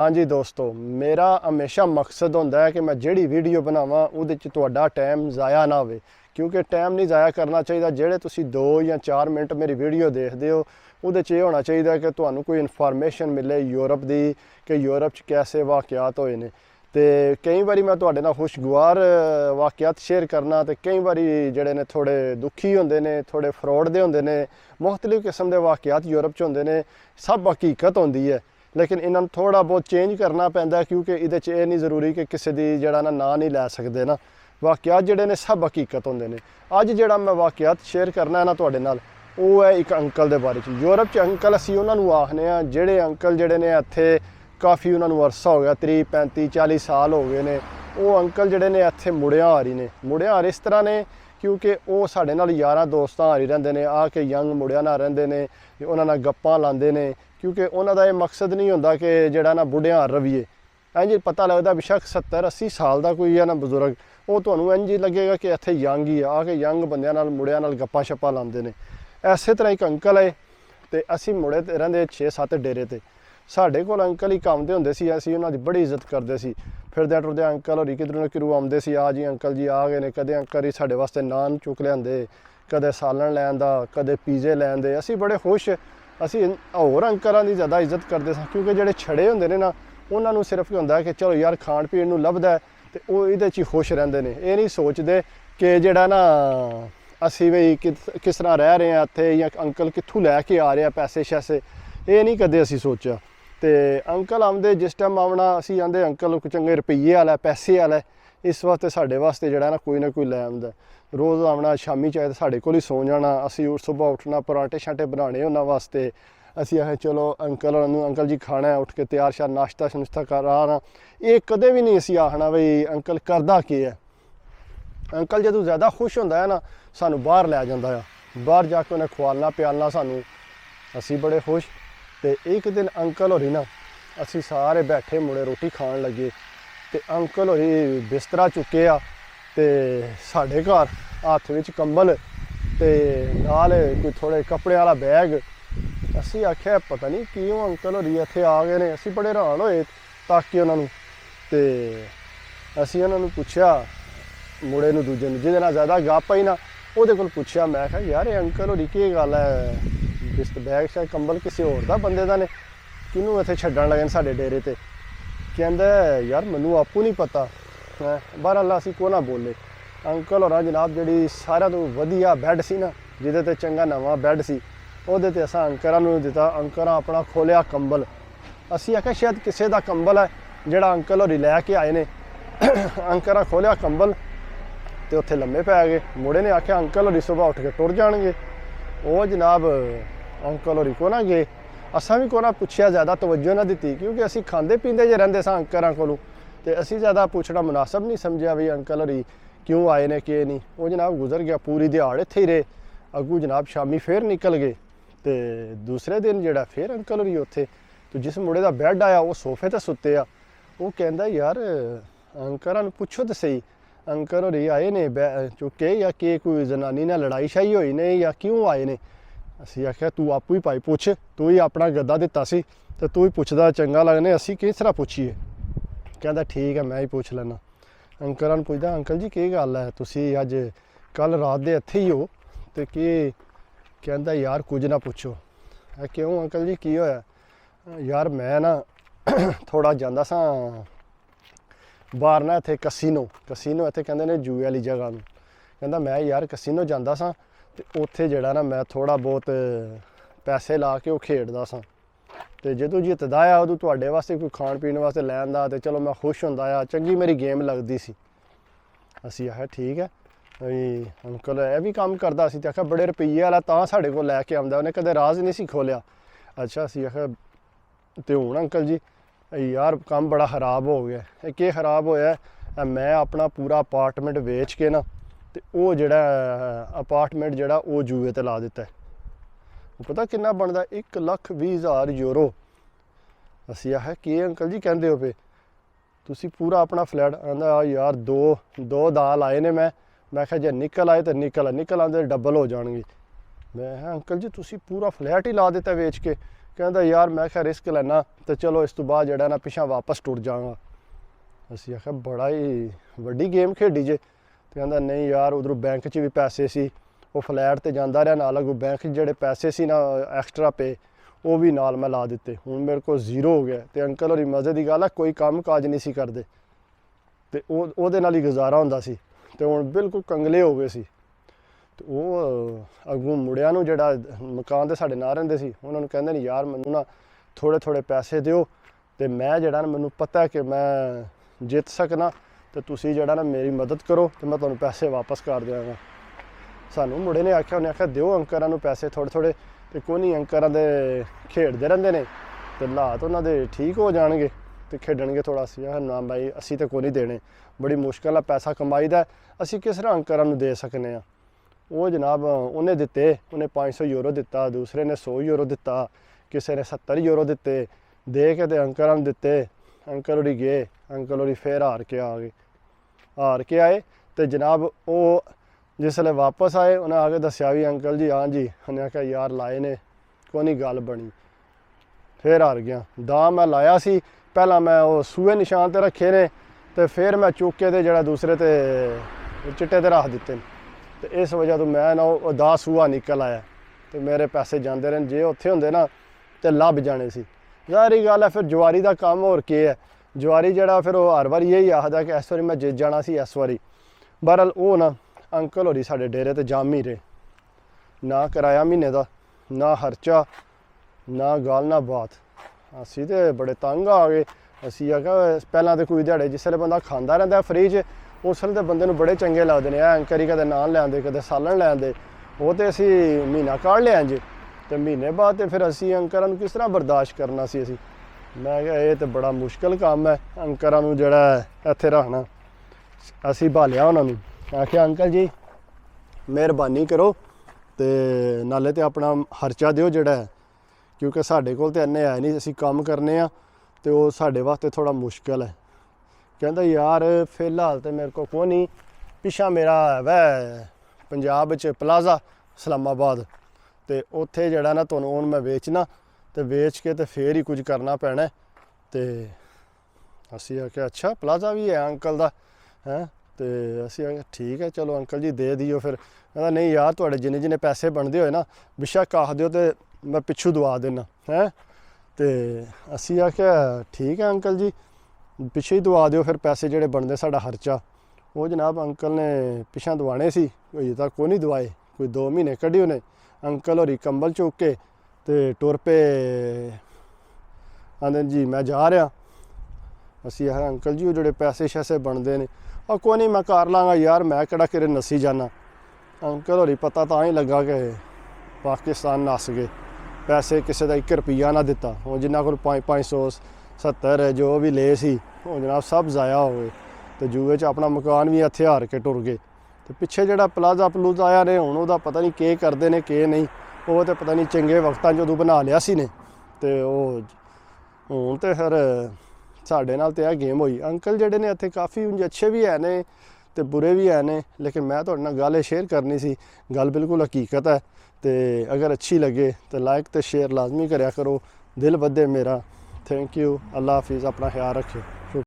हाँ जी दोस्तों, मेरा हमेशा मकसद होता है कि मैं जिहड़ी वीडियो बनावां उहदे च तुहाडा टाइम ज़ाया ना होवे, क्योंकि टाइम नहीं ज़ाया करना चाहिए। जिहड़े तुसीं 2 या 4 मिनट मेरी वीडियो देखदे हो उहदे च होना चाहिए कि तुहानूं कोई इन्फॉर्मेशन मिले यूरोप दी कि यूरोप च कैसे वाक़यात होए ने। ते कई बारी मैं तुहाडे नाल खुशगवार वाक़यात शेयर करना, ते कई बारी जिहड़े ने थोड़े दुखी होंदे ने, थोड़े फ्रॉड दे होंदे ने, मुख्तलिफ किस्म दे वाक़यात यूरोप च होंदे ने। सब हकीकत होंदी है, लेकिन इन्हां थोड़ा बहुत चेंज करना पैंदा, क्योंकि इहदे च एह् नहीं जरूरी कि किसी दी जिहड़ा नां नहीं लै सकदे ना। वाक़यात जिहड़े ने सब हकीकत होंदे ने। अज्ज जिहड़ा मैं वाक़यात शेयर करना है ना तुहाडे नाल, ओह है एक अंकल दे बारे च। यूरोप च अंकल असीं उहनां नूं आखने आ जिहड़े अंकल जिहड़े ने इत्थे काफ़ी उहनां नूं अरसा हो गया, 30 35 40 साल हो गए ने। ओह अंकल जिहड़े ने इत्थे मुड़ियां हारी ने। मुड़ियां हार इस तरह ने क्योंकि ओह साडे नाल यारां दोस्तां हारी रहिंदे ने, आ के यंग मुड़ियां नाल रहिंदे ने, उहनां नाल गप्पां लांदे ने, क्योंकि उन्हां दा एह् मकसद नहीं होंदा कि जिहड़ा ना बुढ़ियां हार रवीए। इंज पता लगदा बेशक 70 80 साल दा कोई है ना बजुर्ग, ओह तुहानूं इंज लगेगा कि इत्थे यंग ही आ के यंग बंदियां नाल मुड़ियां नाल गप्पां शप्पां लांदे ने। इसे तरह एक अंकल है, ते असीं मुड़े ते रहिंदे 6 7 डेरे ते। साढ़े कोल अंकल ही कम्मदे हुंदे सी, असीं उन्हां दी बड़ी इज्जत करदे सी। फिरदे टुरदे अंकल होरी किधरों ना किधरों आउंदे सी, आ जी अंकल जी आ गए ने। कदें अंकल ही साढ़े वास्ते नान चुक लिआंदे, कदें सालन लैन दा, कदें पीजे लैन दे। असीं बड़े खुश। असीं होर अंकलां दी ज़्यादा इज्जत करदे सां, क्योंकि जिहड़े छड़े हुंदे ने ना उन्हां नूं सिर्फ होंदा है कि चलो यार खाण पीण नूं लभदा है, ते ओह इहदे च ही खुश रहिंदे ने। एह् नहीं सोचदे कि जिहड़ा ना असीं बई किस तरह रह रहे हैं इत्थे, या अंकल कित्थों लैके आ रहे पैसे शैसे, एह् नहीं कदें असीं सोचेआ। ते अंकल आंदे जिस टाइम आवना, असीं आंदे अंकल चंगे रुपये आला पैसे आला है, इस वास्ते साढ़े वास्ते जिहड़ा ना कोई लै आंदा। रोज़ आवना, शामी चाहे साढ़े कोल ही सौ जाना। असीं सुबह उठना, परांठे शांठे बनाने उन्हां वास्ते। असीं आखे चलो अंकल होरां नूं, अंकल जी खाना है, उठ के तैयार श्यार नाश्ता नुश्ता कराना। एह् कदें भी नहीं असीं आखना बई अंकल करदा केह् है। अंकल जदों ज़्यादा खुश होंदा है ना, सानूं बाहर लै जांदा है, बाहर जाके उन्हें खुआलना प्यालना सानूं। असीं बड़े खुश। ते एक दिन अंकल होरी ना, असीं सारे बैठे मुड़े रोटी खान लगे, ते अंकल होरी बिस्तरा चुक्केआ, ते साढ़े घर हत्थ विच कंबल, ते नाल कोई थोड़े कपड़े आह्ला बैग। असीं आखेआ पता नहीं क्यों अंकल होरी इत्थे आ गए ने। असीं बड़े हैरान होए ताके उन्हां नूं। ते असीं उन्हां नूं पुच्छेआ, मुड़े नूं दूजे नूं जिहदे नाल ज़्यादा गप्प आई ना, ओहदे कोल पुच्छेआ, मैं आखेआ यार एह् अंकल होरी केह् गल्ल है, बैग शायद कंबल किसी होर दा बंदे दा ने, किनूं इत्थे छड्डण लगे न साढ़े डेरे ते। कहंदा यार मैनूं आपूं नहीं पता। बहरहाल असीं कोई ना बोले। अंकल होरां जनाब जिहड़ी सारिआं तों वधिया बैड सी ना, जिहदे ते चंगा नवां बैड सी, ओहदे ते असां अंकलां नूं दित्ता। अंकलां अपना खोलिआ कंबल। असीं आखेआ शायद किसे दा कंबल है जिहड़ा अंकल होरी लै के आए ने। अंकलां खोलिआ कंबल, ते उत्थे लम्मे पै गए। मुड़े ने आखेआ अंकल होरी सुबह उठ के टुर जाणगे। ओह जनाब अंकल होरी को ना गए। असां भी को ना पुच्छेआ, ज़्यादा तवज्जो ना दित्ती, क्योंकि असीं खांदे पींदे जे रहिंदे सां अंकलां कोलों, ते असीं ज़्यादा पुच्छना मुनासब नहीं समझेआ भी अंकल होरी क्यों आए ने केह् नहीं। ओह जनाब गुजर गया। पूरी दिहाड़ इत्थे ही रेह्। अग्गूं जनाब शामी फिर निकल गए, ते दूसरे दिन जेह्ड़ा फिर अंकल होरी उत्थे। ते जिस मुड़े दा बैड आया ओह सोफे ते सुत्ते आ। ओह कहंदा यार अंकलां नूं पुच्छो ते सही, अंकल होरी आए ने चुक्के, या केह् कोई जनानी नाल लड़ाई शाई होई ने, या क्यों आए ने। असीं आखेआ तू आपूं ही भाई पुछ, तू ही अपना गद्दा दित्ता सी, ते तू ही पुछदा चंगा लगने, असीं किस तरह पुच्छिए। कहंदा ठीक है मैं ही पुछ लैना। अंकलां नूं पुछदा, अंकल जी केह् गल्ल है, तुसीं अज्ज कल रात दे इत्थे ही हो, ते केह्। कहंदा यार कुछ ना पुच्छो। क्यों अंकल जी की होया। यार मैं ना थोड़ा जांदा सां बाहर ना, इत्थे कसीनो इत्थे कहंदे ने जुए आह्ली जगह नूं। कहंदा मैं यार कसीनो जांदा सां, ते उत्थे जेह्ड़ा ना मैं थोड़ा बहुत पैसे ला के ओह खेडदा सां, ते जदों जितदा आ उदों तुहाडे वास्ते कोई खाण पीण वास्ते लै आंदा, ते चलो मैं खुश होंदा आ, चंगी मेरी गेम लगदी सी। असीं आखेआ ठीक है अंकल एह् भी कम्म करदा। असीं ते आखेआ बड़े रुपये आला तां साढ़े कोल लैके आंदा, उन्हें कदें राज नहीं सी खोलिआ। अच्छा असीं आखेआ ते हुण अंकल जी यार कम्म बड़ा खराब हो गया। केह् खराब होया, मैं अपना पूरा अपार्टमेंट बेच के ना, ते ओह जेह्ड़ा अपार्टमेंट जेह्ड़ा ओह जुए ते ला दित्ता है। पता किन्ना बनदा, 1,20,000 यूरो। असीं आखेआ केह् अंकल जी कहंदे हो पे, तुसीं पूरा अपना फ्लैट। आंदा यार दो दाल आए ने। मैं आखेआ जे निकल आए तो निकल आंदे डबल हो जाणगे। मैं अंकल जी तुसीं पूरा फ्लैट ही ला दित्ता वेच के। ਕਹਿੰਦਾ ਯਾਰ ਮੈਂ ਕਿਹਾ ਰਿਸਕ ਲੈਣਾ ਤੇ ਚਲੋ ਇਸ ਤੋਂ ਬਾਅਦ ਜਿਹੜਾ ਨਾ ਪਿਛਾਂ ਵਾਪਸ ਟੁਰ ਜਾਵਾਂਗਾ। ਅਸੀਂ ਆਖਿਆ ਬੜਾ ਹੀ ਵੱਡੀ ਗੇਮ ਖੇਡੀ ਜੇ। ਤੇ ਕਹਿੰਦਾ ਨਹੀਂ ਯਾਰ ਉਧਰੋਂ ਬੈਂਕ 'ਚ ਵੀ ਪੈਸੇ ਸੀ, ਉਹ ਫਲੈਟ ਤੇ ਜਾਂਦਾ ਰਿਹਾ ਨਾਲ, ਅੱਗੋਂ ਬੈਂਕ 'ਚ ਜਿਹੜੇ ਪੈਸੇ ਸੀ ਨਾ ਐਕਸਟਰਾ ਪੇ ਉਹ ਵੀ ਨਾਲ ਮੈਂ ਲਾ ਦਿੱਤੇ। ਹੁਣ ਮੇਰੇ ਕੋਲ ਜ਼ੀਰੋ ਹੋ ਗਿਆ। ਤੇ ਅੰਕਲ ਹੋਰੀ ਮਜ਼ੇ ਦੀ ਗੱਲ ਆ ਕੋਈ ਕੰਮ ਕਾਜ ਨਹੀਂ ਸੀ ਕਰਦੇ ਤੇ ਉਹਦੇ ਨਾਲ ਹੀ ਗੁਜ਼ਾਰਾ ਹੁੰਦਾ ਸੀ। ਤੇ ਹੁਣ ਬਿਲਕੁਲ ਕੰਗਲੇ ਹੋ ਗਏ ਸੀ। ਤੇ ਉਹ ਅੱਗੋਂ ਮੁੰਡਿਆਂ ਨੂੰ ਜਿਹੜਾ ਮਕਾਨ ਤੇ ਸਾਡੇ ਨਾਲ ਰਹਿੰਦੇ ਸੀ ਉਹਨਾਂ ਨੂੰ ਕਹਿੰਦੇ ਨੇ ਯਾਰ ਮੈਨੂੰ ਨਾ ਥੋੜ੍ਹੇ ਪੈਸੇ ਦਿਓ ਤੇ ਮੈਂ ਜਿਹੜਾ ਨਾ ਮੈਨੂੰ ਪਤਾ ਕਿ ਮੈਂ ਜਿੱਤ ਸਕਣਾ ਤੇ ਤੁਸੀਂ ਜਿਹੜਾ ਨਾ ਮੇਰੀ ਮਦਦ ਕਰੋ ਤੇ ਮੈਂ ਤੁਹਾਨੂੰ ਪੈਸੇ ਵਾਪਸ ਕਰ ਦਿਆਂਗਾ। ਸਾਨੂੰ ਮੁੰਡੇ ਨੇ ਆਖਿਆ, ਉਹਨੇ ਆਖਿਆ ਦਿਓ ਅੰਕਰਾਂ ਨੂੰ ਪੈਸੇ ਥੋੜ੍ਹੇ ਤੇ ਕੋਈ ਨਹੀਂ, ਅੰਕਰਾਂ ਦੇ ਖੇਡਦੇ ਰਹਿੰਦੇ ਨੇ ਤੇ ਹਾਲਾਤ ਉਹਨਾਂ ਦੇ ਠੀਕ ਹੋ ਜਾਣਗੇ ਤੇ ਖੇਡਣਗੇ ਥੋੜ੍ਹਾ। ਅਸੀਂ ਨਾ ਬਾਈ ਅਸੀਂ ਤਾਂ ਕੋਈ ਨਹੀਂ ਦੇਣੇ, ਬੜੀ ਮੁਸ਼ਕਿਲ ਨਾਲ ਪੈਸਾ ਕਮਾਈਦਾ, ਅਸੀਂ ਕਿਸ ਤਰ੍ਹਾਂ ਅੰਕਰਾਂ ਨੂੰ ਦੇ ਸਕਨੇ ਆ। ਉਹ ਜਨਾਬ ਉਹਨੇ ਦਿੱਤੇ, ਉਹਨੇ 500 ਯੂਰੋ ਦਿੱਤਾ, ਦੂਸਰੇ ਨੇ 100 ਯੂਰੋ ਦਿੱਤਾ, ਕਿਸੇ ਨੇ 70 ਯੂਰੋ ਦਿੱਤੇ, ਦੇ ਕੇ ਤੇ ਅੰਕਰਾਂ ਨੂੰ ਦਿੱਤੇ। ਅੰਕਲ ਹੋਰੀ ਗਏ, ਅੰਕਲ ਹੋਰੀ ਫੇਰ ਹਾਰ ਕੇ ਆਏ ਤੇ ਜਨਾਬ ਉਹ ਜਿਸਲੇ ਵਾਪਸ ਆਏ ਉਹਨੇ ਆ ਕੇ ਦੱਸਿਆ ਵੀ ਅੰਕਲ ਜੀ ਹਾਂ ਜੀ। ਉਹਨੇ ਆਖਿਆ ਯਾਰ ਲਾਏ ਨੇ ਕੋਈ ਨਹੀਂ ਗੱਲ ਬਣੀ, ਫੇਰ ਹਾਰ ਗਿਆ। ਦਾ ਮੈਂ ਲਾਇਆ ਸੀ ਪਹਿਲਾਂ, ਮੈਂ ਉਹ ਸੂਏ ਨਿਸ਼ਾਨ ਤੇ ਰੱਖੇ ਨੇ ਤੇ ਫਿਰ ਮੈਂ ਚੁੱਕ ਕੇ ਤੇ ਜਿਹੜਾ ਦੂਸਰੇ ਤੇ ਚਿੱਟੇ ਤੇ ਰੱਖ ਦਿੱਤੇ ਨੇ ਤੇ ਇਸ ਵਜ੍ਹਾ ਤੋਂ ਮੈਂ ਨਾ ਉਹ ਦਾ ਸੂਆ ਨਿਕਲ ਆਇਆ ਤੇ ਮੇਰੇ ਪੈਸੇ ਜਾਂਦੇ ਰਹੇ। ਜੇ ਉੱਥੇ ਹੁੰਦੇ ਨਾ ਤੇ ਲੱਭ ਜਾਣੇ ਸੀ। ਜ਼ਾਹਰੀ ਗੱਲ ਹੈ ਫਿਰ ਜਵਾਰੀ ਦਾ ਕੰਮ ਹੋਰ ਕੀ ਹੈ। ਜਵਾਰੀ ਜਿਹੜਾ ਫਿਰ ਉਹ ਹਰ ਵਾਰੀ ਇਹੀ ਆਖਦਾ ਕਿ ਇਸ ਵਾਰੀ ਮੈਂ ਜਿੱਤ ਜਾਣਾ ਸੀ ਇਸ ਵਾਰੀ। ਬਹਰਹਾਲ ਉਹ ਨਾ ਅੰਕਲ ਹੋਰੀ ਸਾਡੇ ਡੇਰੇ ਤੇ ਜੰਮ ਹੀ ਰਹੇ, ਨਾ ਕਿਰਾਇਆ ਮਹੀਨੇ ਦਾ, ਨਾ ਖਰਚਾ, ਨਾ ਗੱਲ ਨਾ ਬਾਤ। ਅਸੀਂ ਤੇ ਬੜੇ ਤੰਗ ਆ ਗਏ। ਅਸੀਂ ਆਖਿਆ ਪਹਿਲਾਂ ਤਾਂ ਕੋਈ ਦਿਹਾੜੇ ਜਿਸ ਵੇਲੇ ਬੰਦਾ ਖਾਂਦਾ ਰਹਿੰਦਾ ਫਰੀ 'ਚ ਉਸ ਵੇਲੇ ਤਾਂ ਬੰਦੇ ਨੂੰ ਬੜੇ ਚੰਗੇ ਲੱਗਦੇ ਨੇ। ਇਹ ਅੰਕਲ ਹੀ ਕਦੇ ਨਾਨ ਲਿਆਂਦੇ ਕਦੇ ਸਾਲਣ ਲਿਆਂਦੇ, ਉਹ ਤੇ ਅਸੀਂ ਮਹੀਨਾ ਕੱਢ ਲਿਆ ਜੇ ਤੇ ਮਹੀਨੇ ਬਾਅਦ ਤੇ ਫਿਰ ਅਸੀਂ ਅੰਕਰਾਂ ਨੂੰ ਕਿਸ ਤਰ੍ਹਾਂ ਬਰਦਾਸ਼ਤ ਕਰਨਾ ਸੀ ਅਸੀਂ। ਮੈਂ ਕਿਹਾ ਇਹ ਤਾਂ ਬੜਾ ਮੁਸ਼ਕਿਲ ਕੰਮ ਹੈ ਅੰਕਰਾਂ ਨੂੰ ਜਿਹੜਾ ਇੱਥੇ ਰੱਖਣਾ। ਅਸੀਂ ਭਾਲਿਆ ਉਹਨਾਂ ਨੂੰ, ਆਖਿਆ ਅੰਕਲ ਜੀ ਮਿਹਰਬਾਨੀ ਕਰੋ ਤੇ ਨਾਲੇ ਤੇ ਆਪਣਾ ਖਰਚਾ ਦਿਓ ਜਿਹੜਾ, ਕਿਉਂਕਿ ਸਾਡੇ ਕੋਲ ਤਾਂ ਇੰਨੇ ਹੈ ਨਹੀਂ, ਅਸੀਂ ਕੰਮ ਕਰਨੇ ਆ ਤੇ ਉਹ ਸਾਡੇ ਵਾਸਤੇ ਥੋੜ੍ਹਾ ਮੁਸ਼ਕਿਲ ਹੈ। ਕਹਿੰਦਾ ਯਾਰ ਫਿਲਹਾਲ ਤੇ ਮੇਰੇ ਕੋਲ ਕੋਈ ਨਹੀਂ, ਪਿੱਛਾ ਮੇਰਾ ਵੈ ਪੰਜਾਬ ਵਿੱਚ ਪਲਾਜ਼ਾ ਇਸਲਾਮਾਬਾਦ ਤੇ ਉੱਥੇ ਜਿਹੜਾ ਨਾ ਤੁਹਾਨੂੰ ਹੁਣ ਮੈਂ ਵੇਚਣਾ ਤੇ ਵੇਚ ਕੇ ਤੇ ਫੇਰ ਹੀ ਕੁਝ ਕਰਨਾ ਪੈਣਾ। ਤੇ ਅਸੀਂ ਆਖਿਆ ਅੱਛਾ ਪਲਾਜ਼ਾ ਵੀ ਹੈ ਅੰਕਲ ਦਾ ਹੈਂ। ਤੇ ਅਸੀਂ ਆਖਿਆ ਠੀਕ ਹੈ ਚਲੋ ਅੰਕਲ ਜੀ ਦੇ ਦਿਓ। ਫਿਰ ਕਹਿੰਦਾ ਨਹੀਂ ਯਾਰ ਤੁਹਾਡੇ ਜਿੰਨੇ ਪੈਸੇ ਬਣਦੇ ਹੋਏ ਨਾ ਬੇਸ਼ੱਕ ਆਖ ਦਿਓ ਤੇ ਮੈਂ ਪਿੱਛੋਂ ਦਵਾ ਦੇਣਾ ਹੈਂ। ਤੇ ਅਸੀਂ ਆਖਿਆ ਠੀਕ ਹੈ ਅੰਕਲ ਜੀ ਪਿੱਛੇ ਹੀ ਦਵਾ ਦਿਓ ਫਿਰ ਪੈਸੇ ਜਿਹੜੇ ਬਣਦੇ ਸਾਡਾ ਖਰਚਾ। ਉਹ ਜਨਾਬ ਅੰਕਲ ਨੇ ਪਿੱਛਾਂ ਦਵਾਣੇ ਸੀ, ਅਜੇ ਤੱਕ ਕੋਈ ਨਹੀਂ ਦਵਾਏ, ਕੋਈ 2 ਮਹੀਨੇ ਕੱਢੇ ਉਹਨੇ। ਅੰਕਲ ਹੋਰੀ ਕੰਬਲ ਚੁੱਕ ਕੇ ਤੇ ਟੁਰ ਪਏ, ਆਂਦੇ ਜੀ ਮੈਂ ਜਾ ਰਿਹਾ। ਅਸੀਂ ਆਖਿਆ ਅੰਕਲ ਜੀ ਉਹ ਜਿਹੜੇ ਪੈਸੇ ਸ਼ੈਸੇ ਬਣਦੇ ਨੇ ਉਹ ਕੋਈ ਨਹੀਂ ਮੈਂ ਕਰ ਲਾਂਗਾ ਯਾਰ, ਮੈਂ ਕਿਹੜਾ ਕਿਰੇ ਨੱਸੀ ਜਾਣਾ। ਅੰਕਲ ਹੋਰੀ ਪਤਾ ਤਾਂ ਹੀ ਲੱਗਾ ਕਿ ਪਾਕਿਸਤਾਨ ਨੱਸ ਗਏ, ਪੈਸੇ ਕਿਸੇ ਦਾ 1 ਰੁਪਈਆ ਨਾ ਦਿੱਤਾ। ਉਹ ਜਿਨ੍ਹਾਂ ਕੋਲ 500 70 ਜੋ ਵੀ ਲਏ ਸੀ ਉਹ ਜਨਾਬ ਸਭ ਜ਼ਾਇਆ ਹੋ ਗਏ ਤੇ ਜੂਏ 'ਚ ਆਪਣਾ ਮਕਾਨ ਵੀ ਇੱਥੇ ਹਾਰ ਕੇ ਟੁਰ ਗਏ। ਤੇ ਪਿੱਛੇ ਜਿਹੜਾ ਪਲਾਜ਼ਾ ਆਇਆ ਨੇ ਹੁਣ ਉਹਦਾ ਪਤਾ ਨਹੀਂ ਕੀ ਕਰਦੇ ਨੇ ਕੀ ਨਹੀਂ, ਉਹ ਤੇ ਪਤਾ ਨਹੀਂ ਚੰਗੇ ਵਕਤਾਂ ਜਦੋਂ ਬਣਾ ਲਿਆ ਸੀ ਨੇ ਤੇ ਉਹ ਹੁਣ ਤੇ ਫਿਰ ਸਾਡੇ ਨਾਲ ਤੇ ਇਹ ਗੇਮ ਹੋਈ। ਅੰਕਲ ਜਿਹੜੇ ਨੇ ਇੱਥੇ ਕਾਫੀ ਉਂਝ ਅੱਛੇ ਵੀ ਹੈ ਨੇ ਤੇ ਬੁਰੇ ਵੀ ਹੈ ਨੇ, ਲੇਕਿਨ ਮੈਂ ਤੁਹਾਡੇ ਨਾਲ ਗੱਲ ਇਹ ਸ਼ੇਅਰ ਕਰਨੀ ਸੀ, ਗੱਲ ਬਿਲਕੁਲ ਹਕੀਕਤ ਹੈ। ਤੇ ਅਗਰ ਅੱਛੀ ਲੱਗੇ ਤੇ ਲਾਈਕ ਤੇ ਸ਼ੇਅਰ ਲਾਜ਼ਮੀ ਕਰਿਆ ਕਰੋ, ਦਿਲ ਵਧੇ ਮੇਰਾ। ਥੈਂਕ ਯੂ, ਅੱਲਾ ਹਾਫਿਜ਼, ਆਪਣਾ ਖਿਆਲ ਰੱਖਿਓ।